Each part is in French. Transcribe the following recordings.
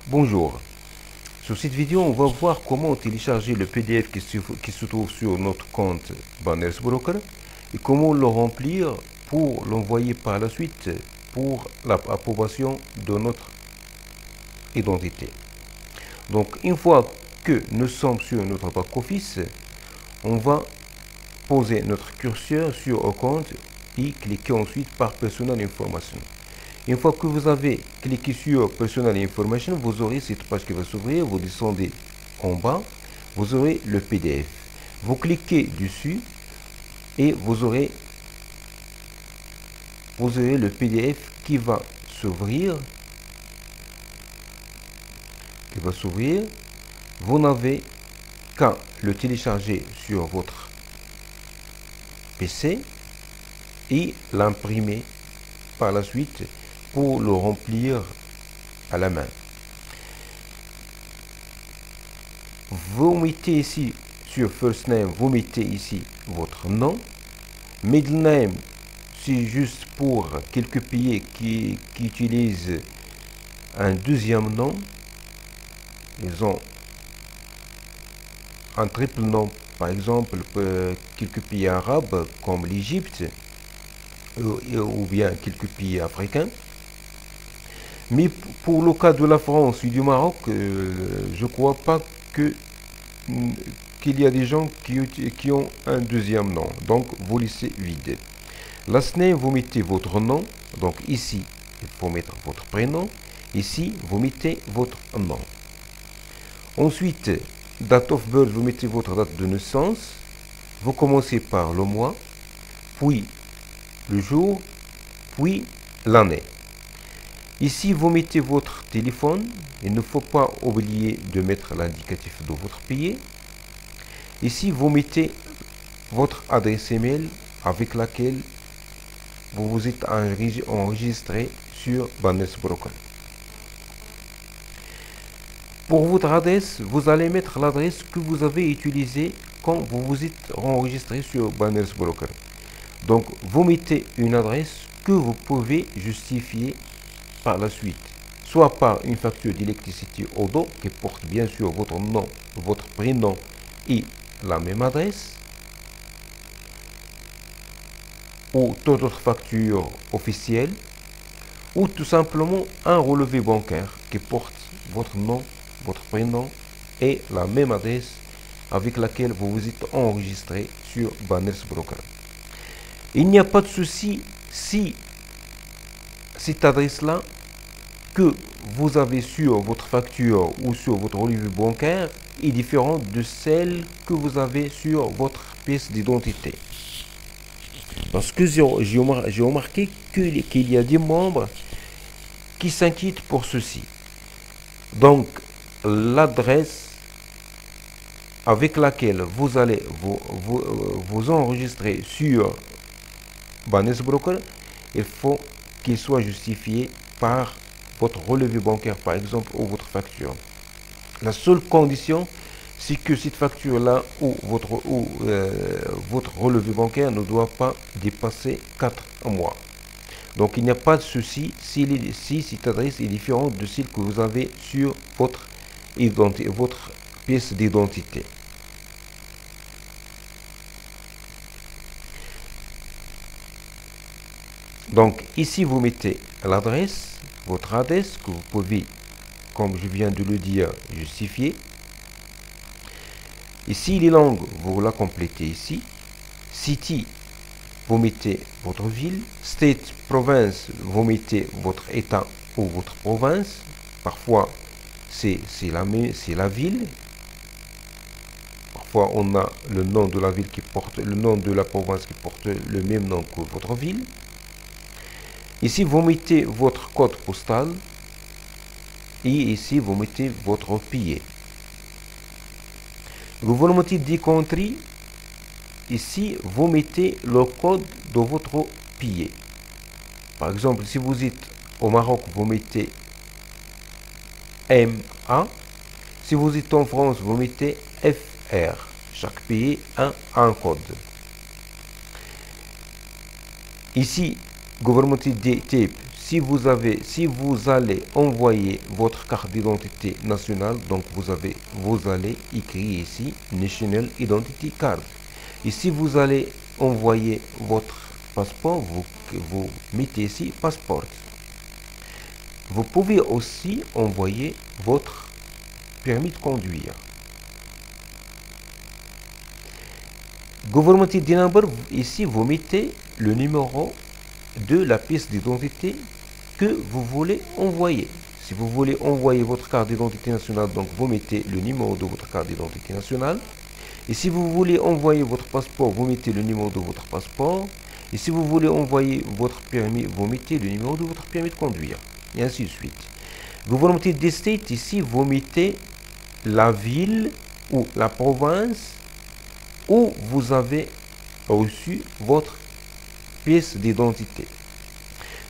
Bonjour, sur cette vidéo on va voir comment télécharger le PDF qui se trouve sur notre compte Banners Broker et comment le remplir pour l'envoyer par la suite pour l'approbation de notre identité. Donc une fois que nous sommes sur notre back-office, on va poser notre curseur sur le compte et cliquer ensuite par Personal Information. Une fois que vous avez cliqué sur Personal Information, vous aurez cette page qui va s'ouvrir. Vous descendez en bas, vous aurez le PDF. Vous cliquez dessus et vous aurez le PDF qui va s'ouvrir. Vous n'avez qu'à le télécharger sur votre PC et l'imprimer par la suite pour le remplir à la main. Vous mettez ici sur First Name, vous mettez ici votre nom. Middle Name, c'est juste pour quelques pays qui utilisent un deuxième nom. Ils ont un triple nom, par exemple, quelques pays arabes comme l'Égypte ou bien quelques pays africains. Mais pour le cas de la France et du Maroc, je ne crois pas qu'il y a des gens qui ont un deuxième nom. Donc, vous laissez vide. Last name, vous mettez votre nom. Donc, ici, il faut mettre votre prénom. Ici, vous mettez votre nom. Ensuite, date of birth, vous mettez votre date de naissance. Vous commencez par le mois, puis le jour, puis l'année. Ici, vous mettez votre téléphone. Il ne faut pas oublier de mettre l'indicatif de votre pays. Ici, vous mettez votre adresse email avec laquelle vous vous êtes enregistré sur Banners Broker. Pour votre adresse, vous allez mettre l'adresse que vous avez utilisée quand vous vous êtes enregistré sur Banners Broker. Donc, vous mettez une adresse que vous pouvez justifier par la suite, soit par une facture d'électricité au dos qui porte bien sûr votre nom, votre prénom et la même adresse, ou toute autre facture officielle, ou tout simplement un relevé bancaire qui porte votre nom, votre prénom et la même adresse avec laquelle vous vous êtes enregistré sur Banners Broker. Il n'y a pas de souci si cette adresse-là que vous avez sur votre facture ou sur votre relevé bancaire est différente de celle que vous avez sur votre pièce d'identité. Parce que j'ai remarqué qu'il y a des membres qui s'inquiètent pour ceci. Donc, l'adresse avec laquelle vous allez vous enregistrer sur Banners Broker, il faut qu'il soit justifié par votre relevé bancaire, par exemple, ou votre facture. La seule condition, c'est que cette facture-là ou votre relevé bancaire ne doit pas dépasser 4 mois. Donc, il n'y a pas de souci si cette adresse est différente de celle que vous avez sur votre pièce d'identité. Donc, ici, vous mettez l'adresse, votre adresse que vous pouvez, comme je viens de le dire, justifier. Ici, les langues, vous la complétez ici. City, vous mettez votre ville. State, province, vous mettez votre état ou votre province. Parfois, c'est la ville. Parfois, on a le nom de la ville qui porte, le nom de la province qui porte le même nom que votre ville. Ici, vous mettez votre code postal. Et ici, vous mettez votre pays. Government ID country. Ici, vous mettez le code de votre pays. Par exemple, si vous êtes au Maroc, vous mettez MA. Si vous êtes en France, vous mettez FR. Chaque pays a un code. Ici, Government ID type, si vous allez envoyer votre carte d'identité nationale, donc vous allez écrire ici National Identity Card. Et si vous allez envoyer votre passeport, vous mettez ici passeport. Vous pouvez aussi envoyer votre permis de conduire. Government ID number, ici vous mettez le numéro de la pièce d'identité que vous voulez envoyer. Si vous voulez envoyer votre carte d'identité nationale, donc vous mettez le numéro de votre carte d'identité nationale. Et si vous voulez envoyer votre passeport, vous mettez le numéro de votre passeport. Et si vous voulez envoyer votre permis, vous mettez le numéro de votre permis de conduire. Et ainsi de suite. Government ID state, ici vous mettez la ville ou la province où vous avez reçu votre pièce d'identité.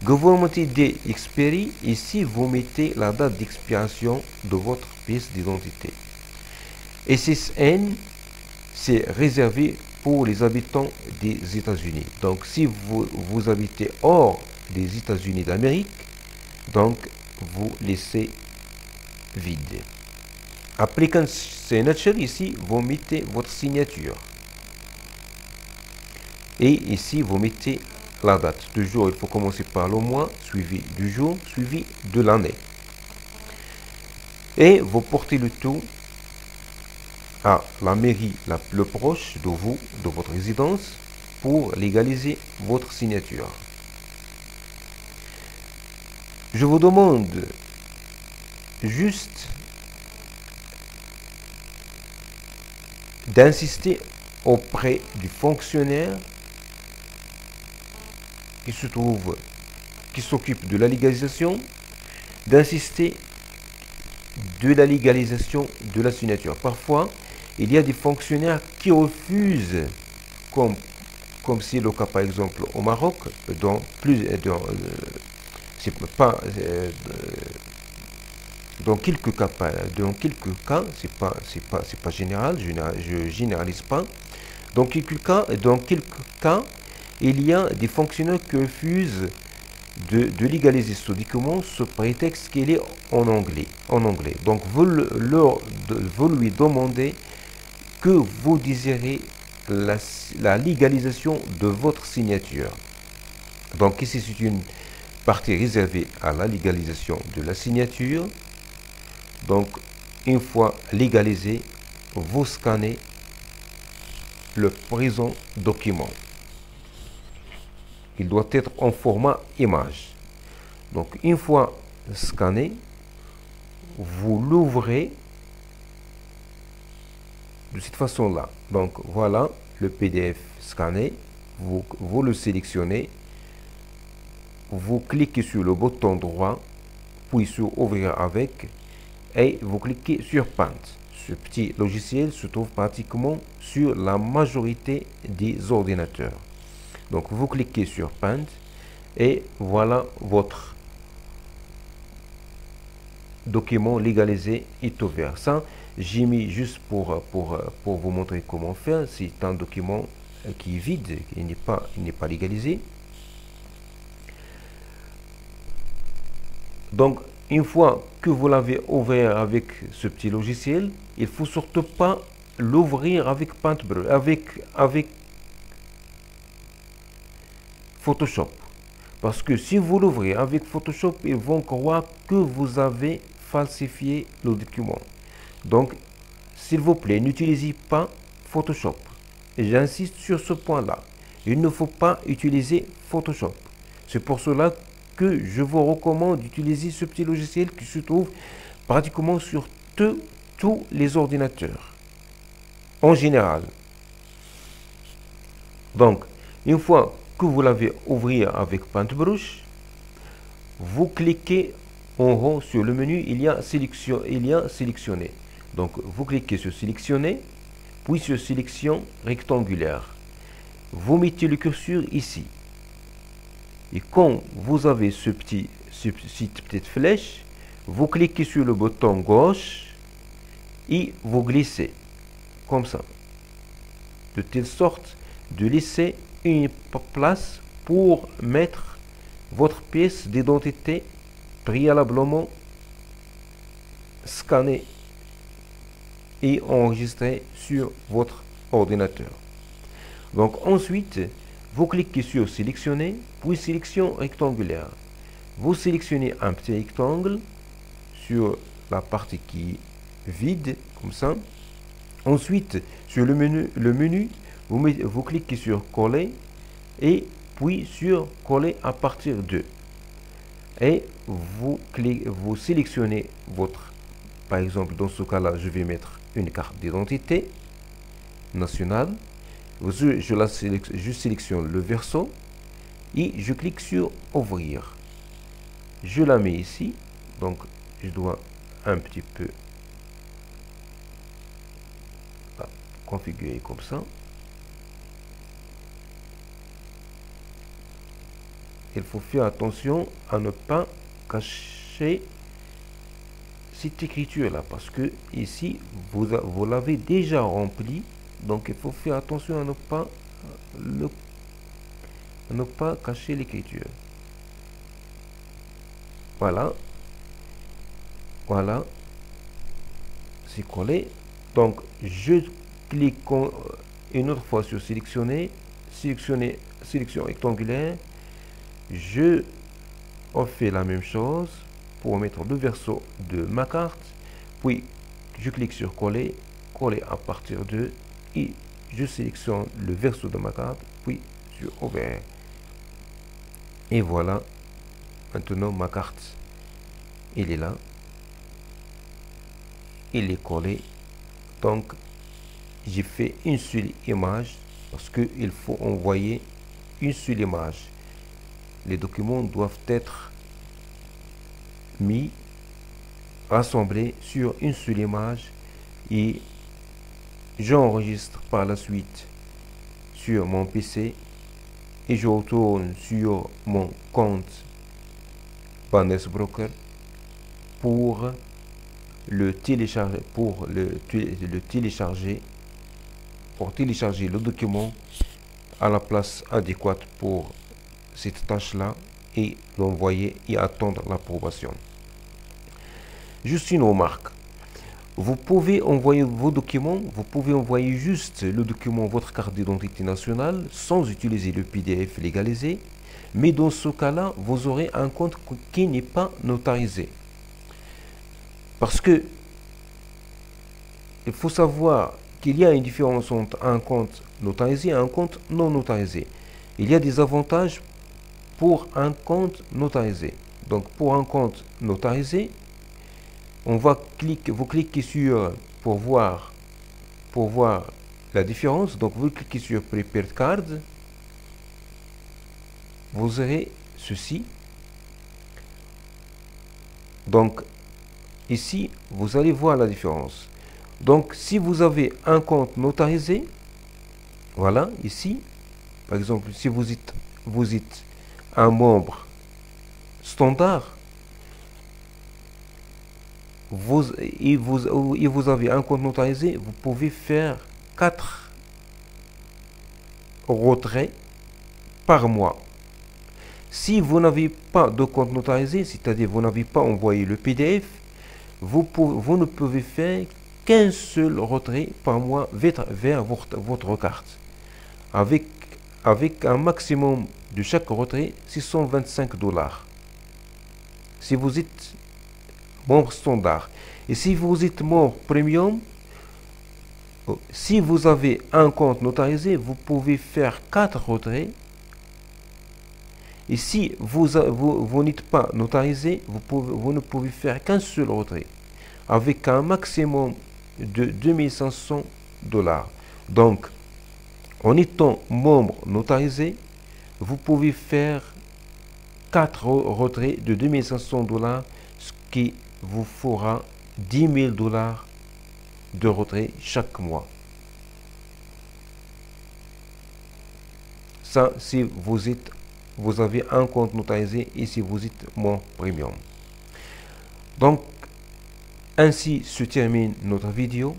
Government ID expiry, ici vous mettez la date d'expiration de votre pièce d'identité. SSN, c'est réservé pour les habitants des États-Unis. Donc si vous habitez hors des États-Unis d'Amérique, donc vous laissez vide. Applicant signature, ici vous mettez votre signature. Et ici vous mettez la date. Toujours il faut commencer par le mois, suivi du jour, suivi de l'année. Et vous portez le tout à la mairie la plus proche de vous, de votre résidence, pour légaliser votre signature. Je vous demande juste d'insister auprès du fonctionnaire qui s'occupe de la légalisation, d'insister de la légalisation de la signature. Parfois, il y a des fonctionnaires qui refusent, comme c'est le cas par exemple au Maroc, dans quelques cas, c'est pas général, je généralise pas. Dans quelques cas, il y a des fonctionnaires qui refusent de légaliser ce document sous prétexte qu'il est en anglais. Donc vous lui demandez que vous désirez la légalisation de votre signature. Donc ici c'est une partie réservée à la légalisation de la signature. Donc une fois légalisé, vous scannez le présent document. Il doit être en format image. Donc une fois scanné, vous l'ouvrez de cette façon-là. Donc voilà le PDF scanné. Vous le sélectionnez. Vous cliquez sur le bouton droit, puis sur ouvrir avec, et vous cliquez sur Paint. Ce petit logiciel se trouve pratiquement sur la majorité des ordinateurs. Donc vous cliquez sur Paint et voilà votre document légalisé est ouvert. Ça, j'ai mis juste pour vous montrer comment faire. C'est un document qui est vide, il n'est pas légalisé. Donc, une fois que vous l'avez ouvert avec ce petit logiciel, il ne faut surtout pas l'ouvrir avec Paintbrush, avec Photoshop. Parce que si vous l'ouvrez avec Photoshop, ils vont croire que vous avez falsifié le document. Donc, s'il vous plaît, n'utilisez pas Photoshop. J'insiste sur ce point-là. Il ne faut pas utiliser Photoshop. C'est pour cela que je vous recommande d'utiliser ce petit logiciel qui se trouve pratiquement sur tous les ordinateurs. En général. Donc, une fois que vous l'avez ouvert avec Paintbrush, vous cliquez en haut sur le menu, il y a sélectionner. Donc vous cliquez sur sélectionner, puis sur sélection rectangulaire. Vous mettez le curseur ici. Et quand vous avez cette petite flèche, vous cliquez sur le bouton gauche et vous glissez comme ça, de telle sorte de laisser une place pour mettre votre pièce d'identité préalablement scannée et enregistrée sur votre ordinateur. Donc ensuite, vous cliquez sur sélectionner, puis sélection rectangulaire. Vous sélectionnez un petit rectangle sur la partie qui est vide, comme ça. Ensuite, sur le menu vous cliquez sur coller et puis sur coller à partir de. Et vous sélectionnez votre, par exemple, dans ce cas-là, je vais mettre une carte d'identité nationale. Je sélectionne le verso et je clique sur ouvrir. Je la mets ici, donc je dois un petit peu la configurer comme ça. Il faut faire attention à ne pas cacher cette écriture là, parce que ici vous l'avez déjà rempli, donc il faut faire attention à ne pas cacher l'écriture. Voilà, c'est collé. Donc je clique une autre fois sur sélectionner, sélection rectangulaire. Je refais la même chose pour mettre le verso de ma carte, puis je clique sur coller à partir de, et je sélectionne le verso de ma carte, puis sur ouvert. Et voilà, maintenant ma carte, elle est là, il est collé. Donc j'ai fait une seule image parce qu'il faut envoyer une seule image. Les documents doivent être mis, rassemblés sur une seule image, et j'enregistre par la suite sur mon PC et je retourne sur mon compte Banes Broker pour le télécharger, pour télécharger le document à la place adéquate pour cette tâche là et l'envoyer et attendre l'approbation. Juste une remarque, vous pouvez envoyer vos documents, vous pouvez envoyer juste le document, votre carte d'identité nationale, sans utiliser le PDF légalisé, mais dans ce cas-là, vous aurez un compte qui n'est pas notarisé. Parce que il faut savoir qu'il y a une différence entre un compte notarisé et un compte non notarisé. Il y a des avantages pour un compte notarisé. Donc pour un compte notarisé, vous cliquez sur pour voir la différence. Donc vous cliquez sur Prepared Card, vous aurez ceci. Donc ici vous allez voir la différence. Donc si vous avez un compte notarisé, voilà ici par exemple, si vous êtes un membre standard, vous avez un compte notarisé, vous pouvez faire 4 retraits par mois. Si vous n'avez pas de compte notarisé, c'est-à-dire vous n'avez pas envoyé le PDF, vous ne pouvez faire qu'un seul retrait par mois vers votre carte, avec un maximum de chaque retrait $625 si vous êtes membre standard. Et si vous êtes membre premium, si vous avez un compte notarisé, vous pouvez faire 4 retraits. Et si vous n'êtes pas notarisé, vous ne pouvez faire qu'un seul retrait, avec un maximum de $2500. Donc, en étant membre notarisé, vous pouvez faire 4 retraits de $2500, ce qui vous fera $10 000 de retrait chaque mois. Ça, si vous avez un compte notarisé et si vous êtes membre premium. Donc, ainsi se termine notre vidéo.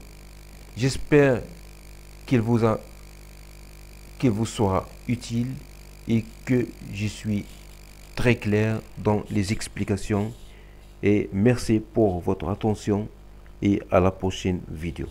J'espère qu'il vous sera utile et que je suis très clair dans les explications. Et merci pour votre attention et à la prochaine vidéo.